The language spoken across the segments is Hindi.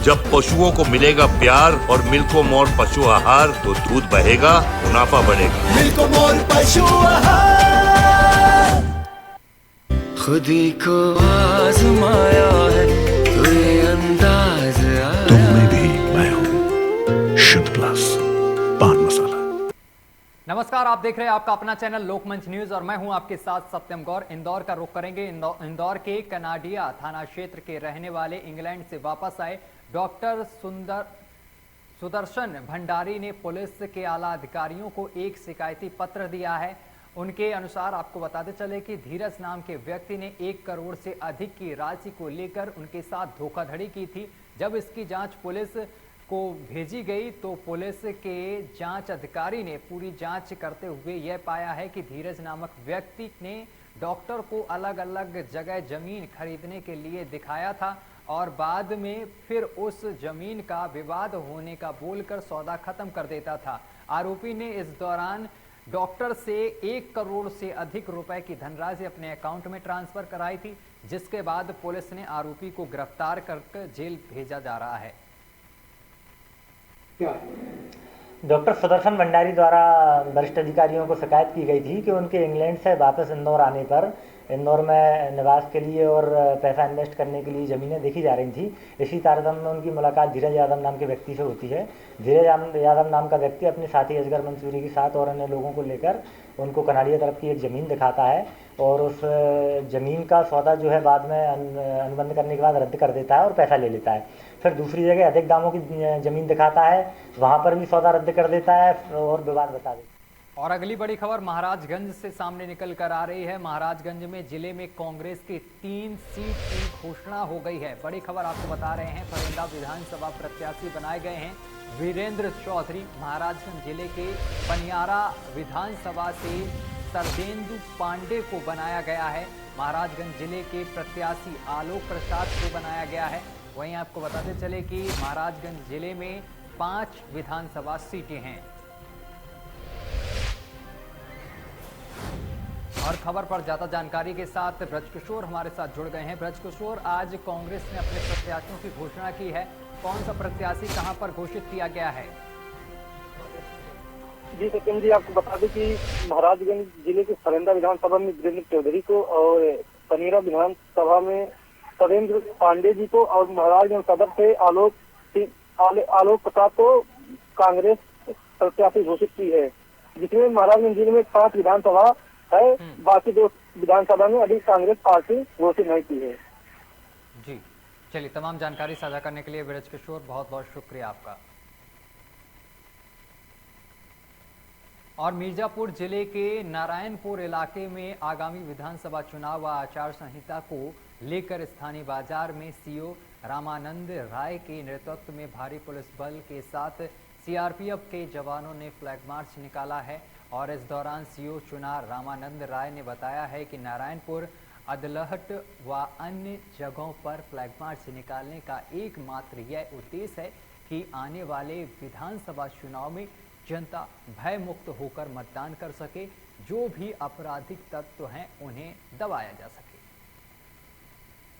जब पशुओं को मिलेगा प्यार और मिल्को मोर पशु आहार तो दूध बहेगा, मुनाफा बढ़ेगा। मिल्को मोर पशु आहार। खुदी को आजमाया है तो ये अंदाज आया। तुम में भी मैं हूँ शुद्ध प्लस पान मसाला। नमस्कार, आप देख रहे हैं आपका अपना चैनल लोकमंच न्यूज और मैं हूं आपके साथ सत्यम गौर। इंदौर का रुख करेंगे। इंदौर के कनाडिया थाना क्षेत्र के रहने वाले इंग्लैंड से वापस आए डॉक्टर सुदर्शन भंडारी ने पुलिस के आला अधिकारियों को एक शिकायती पत्र दिया है। उनके अनुसार आपको बताते चले कि धीरज नाम के व्यक्ति ने 1 करोड़ से अधिक की राशि को लेकर उनके साथ धोखाधड़ी की थी। जब इसकी जांच पुलिस को भेजी गई तो पुलिस के जांच अधिकारी ने पूरी जांच करते हुए यह पाया है कि धीरज नामक व्यक्ति ने डॉक्टर को अलग अलग जगह जमीन खरीदने के लिए दिखाया था और बाद में फिर उस जमीन का विवाद होने का बोलकर सौदा खत्म कर देता था। आरोपी ने इस दौरान डॉक्टर से 1 करोड़ से अधिक रुपए की धनराशि अपने अकाउंट में ट्रांसफर कराई थी, जिसके बाद पुलिस ने आरोपी को गिरफ्तार कर जेल भेजा जा रहा है। डॉक्टर सुदर्शन भंडारी द्वारा वरिष्ठ अधिकारियों को शिकायत की गई थी कि उनके इंग्लैंड से वापस इंदौर आने पर इंदौर में निवास के लिए और पैसा इन्वेस्ट करने के लिए ज़मीनें देखी जा रही थी। इसी तारतम्य में उनकी मुलाकात धीरज यादव नाम के व्यक्ति से होती है। धीरज यादव नाम का व्यक्ति अपने साथी अजगर मंसूरी के साथ और अन्य लोगों को लेकर उनको कनाडिया तरफ की एक ज़मीन दिखाता है और उस ज़मीन का सौदा जो है बाद में अनुबंध करने के बाद रद्द कर देता है और पैसा ले लेता है। फिर दूसरी जगह अधिक दामों की ज़मीन दिखाता है, वहाँ पर भी सौदा रद्द कर देता है और विवाद बता देता है। और अगली बड़ी खबर महाराजगंज से सामने निकल कर आ रही है। महाराजगंज में जिले में कांग्रेस की 3 सीट की घोषणा हो गई है। बड़ी खबर आपको बता रहे हैं, फरेंदा विधानसभा प्रत्याशी बनाए गए हैं वीरेंद्र चौधरी। महाराजगंज जिले के पनियारा विधानसभा से सरदेंदु पांडे को बनाया गया है। महाराजगंज जिले के प्रत्याशी आलोक प्रसाद को बनाया गया है। वहीं आपको बताते चले कि महाराजगंज जिले में 5 विधानसभा सीटें हैं। और खबर पर ज्यादा जानकारी के साथ ब्रजकिशोर हमारे साथ जुड़ गए हैं। ब्रजकिशोर, आज कांग्रेस ने अपने प्रत्याशियों की घोषणा की है। कौन सा प्रत्याशी कहां पर घोषित किया गया है? जी सत्यम जी, आपको बता दें कि महाराजगंज जिले के फरेंदा विधानसभा में वीरेंद्र चौधरी को और पनीरा विधानसभा में सरेंद्र पांडे जी को और महाराजगंज सदर से आलोक प्रसाद को कांग्रेस प्रत्याशी घोषित की है, जिसमें महाराजगंज जिले में 5 विधानसभा है। बाकी 2 विधानसभा में अभी कांग्रेस पार्टी घोषित नहीं की है। जी चलिए, तमाम जानकारी साझा करने के लिए ब्रजकिशोर बहुत बहुत शुक्रिया आपका। और मिर्जापुर जिले के नारायणपुर इलाके में आगामी विधानसभा चुनाव व आचार संहिता को लेकर स्थानीय बाजार में सीओ रामानंद राय के नेतृत्व में भारी पुलिस बल के साथ सीआरपीएफ के जवानों ने फ्लैग मार्च निकाला है। और इस दौरान सीओ चुनाव रामानंद राय ने बताया है कि नारायणपुर, अदलहट व अन्य जगहों पर फ्लैग मार्च निकालने का एकमात्र यह उद्देश्य है कि आने वाले विधानसभा चुनाव में जनता भय मुक्त होकर मतदान कर सके, जो भी आपराधिक तत्व हैं उन्हें दबाया जा सके।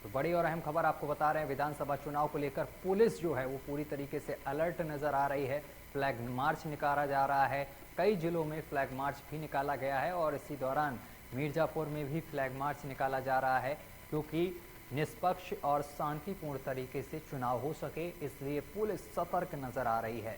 तो बड़ी और अहम खबर आपको बता रहे हैं, विधानसभा चुनाव को लेकर पुलिस जो है वो पूरी तरीके से अलर्ट नजर आ रही है। फ्लैग मार्च निकाला जा रहा है, कई जिलों में फ्लैग मार्च भी निकाला गया है और इसी दौरान मिर्जापुर में भी फ्लैग मार्च निकाला जा रहा है, क्योंकि निष्पक्ष और शांतिपूर्ण तरीके से चुनाव हो सके, इसलिए पुलिस सतर्क नजर आ रही है।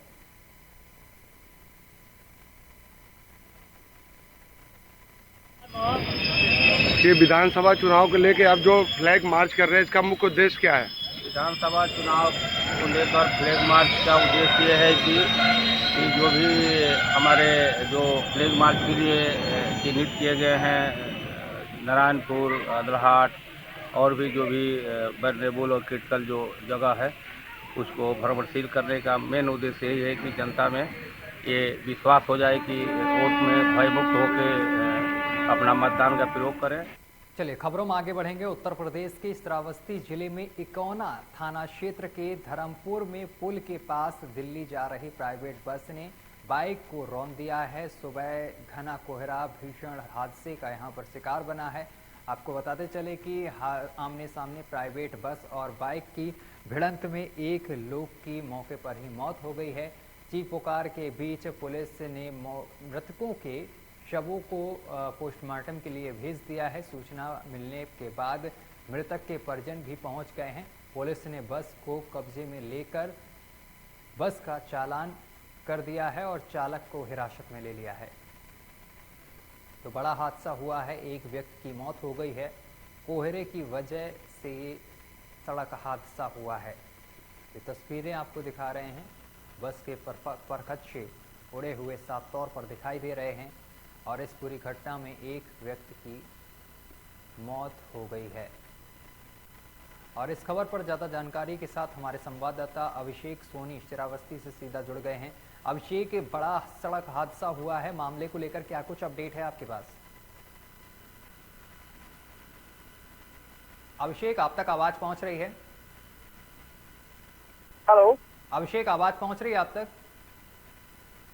ये विधानसभा चुनाव को लेकर आप जो फ्लैग मार्च कर रहे हैं, इसका मुख्य उद्देश्य क्या है? विधानसभा चुनाव को लेकर फ्लैग मार्च का उद्देश्य यह है कि जो भी हमारे जो फ्लैग मार्च के लिए चिन्हित किए गए हैं, नारायणपुर, अदलहाट और भी जो भी वल्नरेबल और क्रिटिकल जो जगह है, उसको भ्रमणशील करने का मेन उद्देश्य यही है कि जनता में ये विश्वास हो जाए कि वोट में भयमुक्त होकर अपना मतदान का प्रयोग करें। चलिए खबरों में आगे बढ़ेंगे। उत्तर प्रदेश के श्रावस्ती जिले में इकौना थाना क्षेत्र के धर्मपुर में पुल के पास दिल्ली जा रही प्राइवेट बस ने बाइक को रौंद दिया है। सुबह घना कोहरा भीषण हादसे का यहां पर शिकार बना है। आपको बताते चले कि आमने सामने प्राइवेट बस और बाइक की भिड़ंत में एक लोग की मौके पर ही मौत हो गई है। चीख पुकार के बीच पुलिस ने मृतकों के शवों को पोस्टमार्टम के लिए भेज दिया है। सूचना मिलने के बाद मृतक के परिजन भी पहुंच गए हैं। पुलिस ने बस को कब्जे में लेकर बस का चालान कर दिया है और चालक को हिरासत में ले लिया है। तो बड़ा हादसा हुआ है, एक व्यक्ति की मौत हो गई है। कोहरे की वजह से सड़क हादसा हुआ है। ये तस्वीरें आपको दिखा रहे हैं, बस के परखच्चे उड़े हुए साफ तौर पर दिखाई दे रहे हैं और इस पूरी घटना में एक व्यक्ति की मौत हो गई है। और इस खबर पर ज़्यादा जानकारी के साथ हमारे संवाददाता अभिषेक सोनी श्रावस्ती से सीधा जुड़ गए हैं। अभिषेक, बड़ा सड़क हादसा हुआ है, मामले को लेकर क्या कुछ अपडेट है आपके पास? अभिषेक, आप तक आवाज पहुंच रही है? हेलो अभिषेक, आवाज पहुंच रही है आप तक?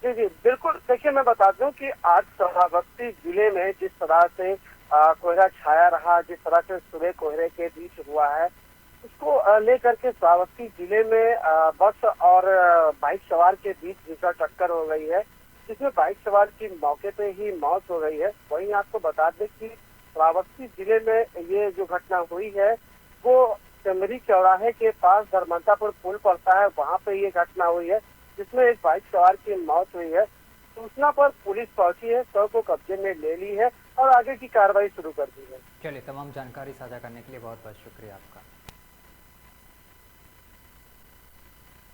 जी जी बिल्कुल। देखिए, मैं बता दूं कि आज श्रावस्ती जिले में जिस तरह से कोहरा छाया रहा, जिस तरह से सुबह कोहरे के बीच हुआ है, उसको लेकर के श्रावस्ती जिले में बस और बाइक सवार के बीच भीषण टक्कर हो गई है, जिसमें बाइक सवार की मौके पे ही मौत हो गई है। वहीं आपको बता दें कि श्रावस्ती जिले में ये जो घटना हुई है वो चमरी चौराहे के पास धर्मंतापुर पुल पड़ता है, वहाँ पे ये घटना हुई है, जिसमें एक बाइक सवार की मौत हुई है। सूचना पर पुलिस पहुंची है, शव को कब्जे में ले ली है और आगे की कार्रवाई शुरू कर दी है। चलिए, तमाम जानकारी साझा करने के लिए बहुत बहुत शुक्रिया आपका।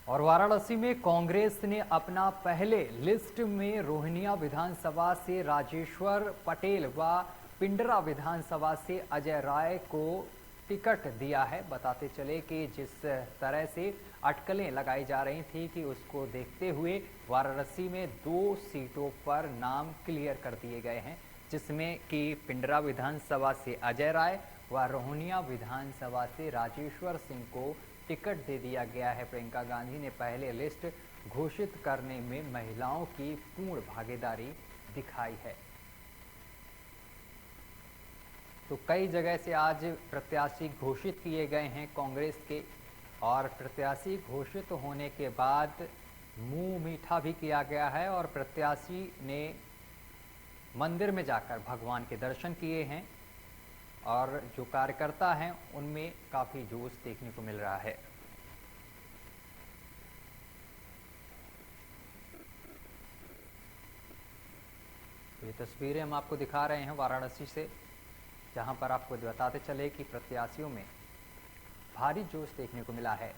और वाराणसी में कांग्रेस ने अपना पहले लिस्ट में रोहिणिया विधानसभा से राजेश्वर पटेल व पिंडरा विधानसभा से अजय राय को टिकट दिया है। बताते चले कि जिस तरह से अटकलें लगाई जा रही थी कि उसको देखते हुए वाराणसी में 2 सीटों पर नाम क्लियर कर दिए गए हैं, जिसमें कि पिंडरा विधानसभा से अजय राय व रोहिणिया विधानसभा से राजेश्वर सिंह को टिकट दे दिया गया है। प्रियंका गांधी ने पहले लिस्ट घोषित करने में महिलाओं की पूर्ण भागीदारी दिखाई है। तो कई जगह से आज प्रत्याशी घोषित किए गए हैं कांग्रेस के, और प्रत्याशी घोषित होने के बाद मुंह मीठा भी किया गया है और प्रत्याशी ने मंदिर में जाकर भगवान के दर्शन किए हैं और जो कार्यकर्ता हैं उनमें काफ़ी जोश देखने को मिल रहा है। ये तस्वीरें हम आपको दिखा रहे हैं वाराणसी से, जहां पर आपको बताते चले कि प्रत्याशियों में भारी जोश देखने को मिला है।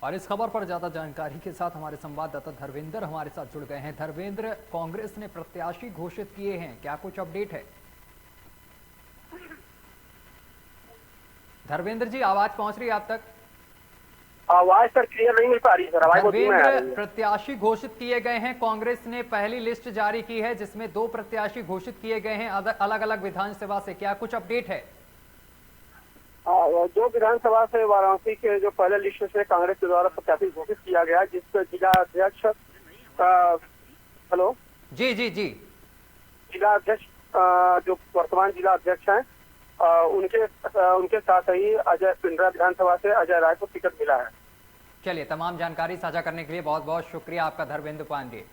और इस खबर पर ज़्यादा जानकारी के साथ हमारे संवाददाता धर्मेंद्र हमारे साथ जुड़ गए हैं। धर्मेंद्र, कांग्रेस ने प्रत्याशी घोषित किए हैं, क्या कुछ अपडेट है? धर्मेंद्र जी, आवाज पहुंच रही है आप तक? आवाज सर क्लियर नहीं मिल पा रही सर, आवाज धर्मेंद्र, प्रत्याशी घोषित किए गए हैं, कांग्रेस ने पहली लिस्ट जारी की है जिसमें 2 प्रत्याशी घोषित किए गए हैं अलग अलग विधानसभा से, क्या कुछ अपडेट है? 2 विधानसभा से वाराणसी के जो पहले लिस्ट से कांग्रेस के द्वारा प्रत्याशी घोषित किया गया, जिससे जिला अध्यक्ष हेलो जी जी जी जिला अध्यक्ष जो वर्तमान जिला अध्यक्ष हैं उनके साथ ही अजय पिंडरा विधानसभा से अजय राय को टिकट मिला है। चलिए, तमाम जानकारी साझा करने के लिए बहुत बहुत शुक्रिया आपका धर्मेंद्र पांडे।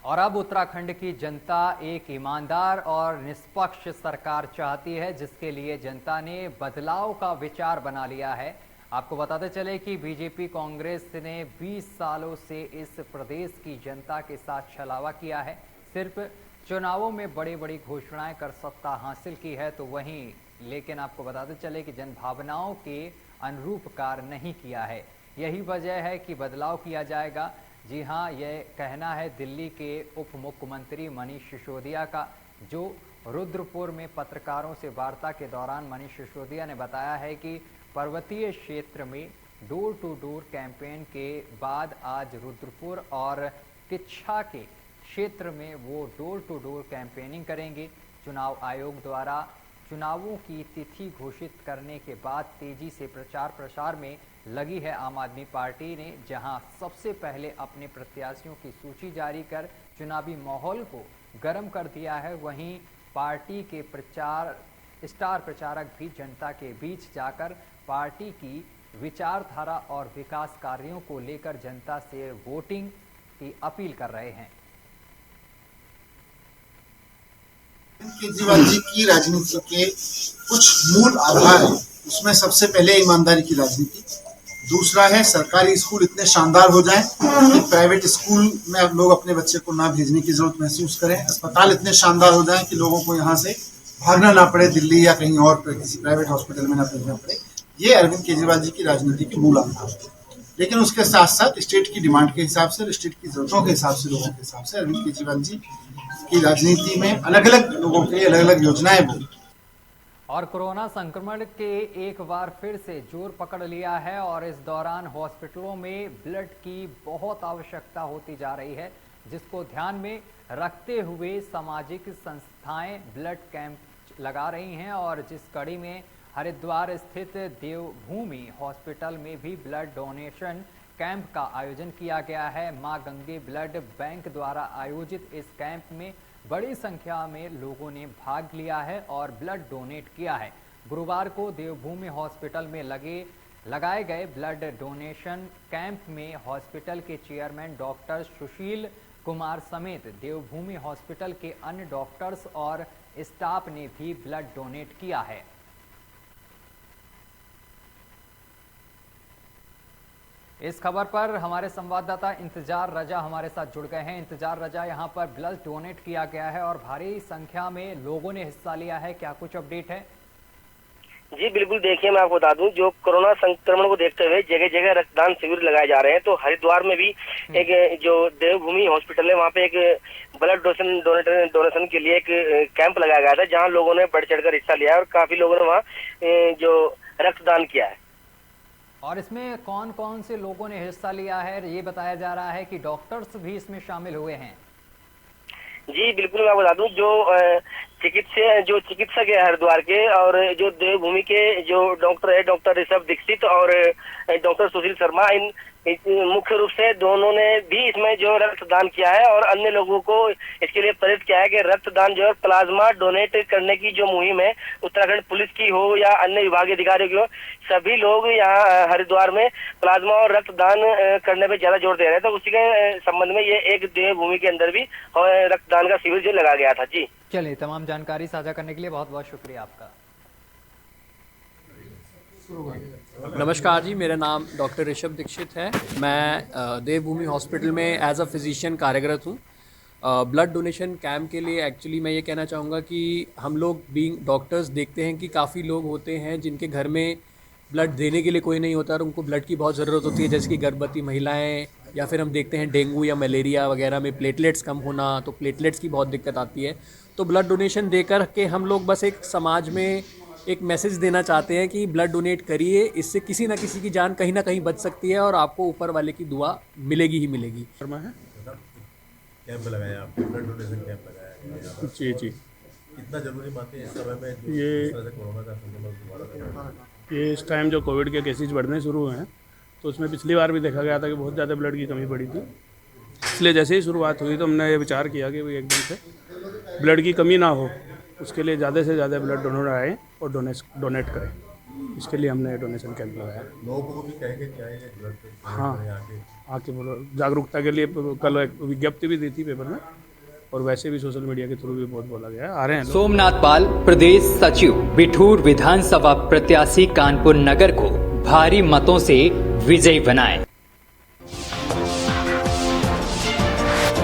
और अब उत्तराखंड की जनता एक ईमानदार और निष्पक्ष सरकार चाहती है, जिसके लिए जनता ने बदलाव का विचार बना लिया है। आपको बताते चले कि बीजेपी कांग्रेस ने 20 सालों से इस प्रदेश की जनता के साथ छलावा किया है, सिर्फ चुनावों में बड़ी बड़ी घोषणाएं कर सत्ता हासिल की है, तो वहीं लेकिन आपको बताते चले कि जन भावनाओं के अनुरूप कार्य नहीं किया है। यही वजह है कि बदलाव किया जाएगा। जी हाँ, यह कहना है दिल्ली के उप मुख्यमंत्री मनीष सिसोदिया का, जो रुद्रपुर में पत्रकारों से वार्ता के दौरान मनीष सिसोदिया ने बताया है कि पर्वतीय क्षेत्र में डोर टू डोर कैंपेन के बाद आज रुद्रपुर और किच्छा के क्षेत्र में वो डोर टू डोर कैंपेनिंग करेंगे। चुनाव आयोग द्वारा चुनावों की तिथि घोषित करने के बाद तेजी से प्रचार प्रसार में लगी है आम आदमी पार्टी ने, जहां सबसे पहले अपने प्रत्याशियों की सूची जारी कर चुनावी माहौल को गर्म कर दिया है। वहीं पार्टी के स्टार प्रचारक भी जनता के बीच जाकर पार्टी की विचारधारा और विकास कार्यों को लेकर जनता से वोटिंग की अपील कर रहे हैं। केजरीवाल जी की राजनीति के कुछ मूल आधार हैं। उसमें सबसे पहले ईमानदारी की राजनीति, दूसरा है सरकारी स्कूल इतने शानदार हो जाएं कि प्राइवेट स्कूल में अब लोग अपने बच्चे को ना भेजने की जरूरत महसूस करें, अस्पताल इतने शानदार हो जाएं कि लोगों को यहाँ से भागना ना पड़े दिल्ली या कहीं और किसी प्राइवेट हॉस्पिटल में ना भेजना पड़े। ये अरविंद केजरीवाल जी की राजनीति के मूल आधार है। लेकिन उसके साथ साथ स्टेट की डिमांड के हिसाब से, स्टेट की जरूरतों के हिसाब से, लोगों के हिसाब से अरविंद केजरीवाल जी की राजनीति में अलग अलग लोगों के लिए अलग अलग योजनाएं बनी। और कोरोना संक्रमण के एक बार फिर से जोर पकड़ लिया है और इस दौरान हॉस्पिटलों में ब्लड की बहुत आवश्यकता होती जा रही है, जिसको ध्यान में रखते हुए सामाजिक संस्थाएं ब्लड कैंप लगा रही हैं। और जिस कड़ी में हरिद्वार स्थित देवभूमि हॉस्पिटल में भी ब्लड डोनेशन कैंप का आयोजन किया गया है। मां गंगे ब्लड बैंक द्वारा आयोजित इस कैंप में बड़ी संख्या में लोगों ने भाग लिया है और ब्लड डोनेट किया है। गुरुवार को देवभूमि हॉस्पिटल में लगाए गए ब्लड डोनेशन कैंप में हॉस्पिटल के चेयरमैन डॉक्टर सुशील कुमार समेत देवभूमि हॉस्पिटल के अन्य डॉक्टर्स और स्टाफ ने भी ब्लड डोनेट किया है। इस खबर पर हमारे संवाददाता इंतजार रजा हमारे साथ जुड़ गए हैं। इंतजार रजा, यहां पर ब्लड डोनेट किया गया है और भारी संख्या में लोगों ने हिस्सा लिया है, क्या कुछ अपडेट है? जी बिल्कुल, देखिए मैं आपको बता दूं, जो कोरोना संक्रमण को देखते हुए जगह जगह रक्तदान शिविर लगाए जा रहे हैं। तो हरिद्वार में भी एक जो देवभूमि हॉस्पिटल है वहाँ पे एक ब्लड डोनेशन के लिए एक कैंप लगाया गया था, जहाँ लोगों ने बढ़ चढ़कर हिस्सा लिया है और काफी लोगों ने वहाँ जो रक्तदान किया है। और इसमें कौन कौन से लोगों ने हिस्सा लिया है? ये बताया जा रहा है कि डॉक्टर्स भी इसमें शामिल हुए हैं। जी बिल्कुल, मैं बता दूं, जो चिकित्सक है हरिद्वार के और जो देवभूमि के जो डॉक्टर है, डॉक्टर ऋषभ दीक्षित और डॉक्टर सुशील शर्मा, इन मुख्य रूप से दोनों ने भी इसमें जो रक्तदान किया है और अन्य लोगों को इसके लिए प्रेरित किया है कि रक्तदान जो है प्लाज्मा डोनेट करने की जो मुहिम है उत्तराखंड पुलिस की हो या अन्य विभागीय अधिकारियों की हो, सभी लोग यहाँ हरिद्वार में प्लाज्मा और रक्तदान करने पे ज्यादा जोर दे रहे हैं। तो उसी के संबंध में ये एक देवभूमि के अंदर भी रक्तदान का शिविर जो लगाया गया था। जी चलिए, तमाम जानकारी साझा करने के लिए बहुत बहुत शुक्रिया आपका। नमस्कार जी, मेरा नाम डॉक्टर ऋषभ दीक्षित है। मैं देवभूमि हॉस्पिटल में एज अ फिजिशियन कार्यरत हूँ। ब्लड डोनेशन कैंप के लिए एक्चुअली मैं ये कहना चाहूँगा कि हम लोग बीइंग डॉक्टर्स देखते हैं कि काफ़ी लोग होते हैं जिनके घर में ब्लड देने के लिए कोई नहीं होता और उनको ब्लड की बहुत ज़रूरत होती है, जैसे कि गर्भवती महिलाएं, या फिर हम देखते हैं डेंगू या मलेरिया वगैरह में प्लेटलेट्स कम होना, तो प्लेटलेट्स की बहुत दिक्कत आती है। तो ब्लड डोनेशन देकर के हम लोग बस एक समाज में एक मैसेज देना चाहते हैं कि ब्लड डोनेट करिए, इससे किसी ना किसी की जान कहीं ना कहीं बच सकती है और आपको ऊपर वाले की दुआ मिलेगी ही मिलेगी। कैंप लगाया आपने, ब्लड डोनेशन कैंप लगाया। जी जी, कितना जरूरी मानते हैं इस समय में ये कोरोना का संक्रमण? ये इस टाइम जो कोविड के केसेज बढ़ने शुरू हुए हैं, तो उसमें पिछली बार भी देखा गया था कि बहुत ज़्यादा ब्लड की कमी पड़ी थी। इसलिए जैसे ही शुरुआत हुई तो हमने ये विचार किया कि एकदम से ब्लड की कमी ना हो, उसके लिए ज़्यादा से ज़्यादा ब्लड डोनर आए और डोनेट करें। इसके लिए हमने डोनेशन कैंप लगाया। लोगों को भी कहेंगे ब्लड, हाँ, आके बोलो, जागरूकता के लिए कल एक विज्ञप्ति भी दी थी पेपर में और वैसे भी सोशल मीडिया के थ्रू भी बहुत बोला गया है। आ रहे हैं। सोमनाथ पाल, प्रदेश सचिव, बिठूर विधानसभा प्रत्याशी, कानपुर नगर को भारी मतों से विजयी बनाएं।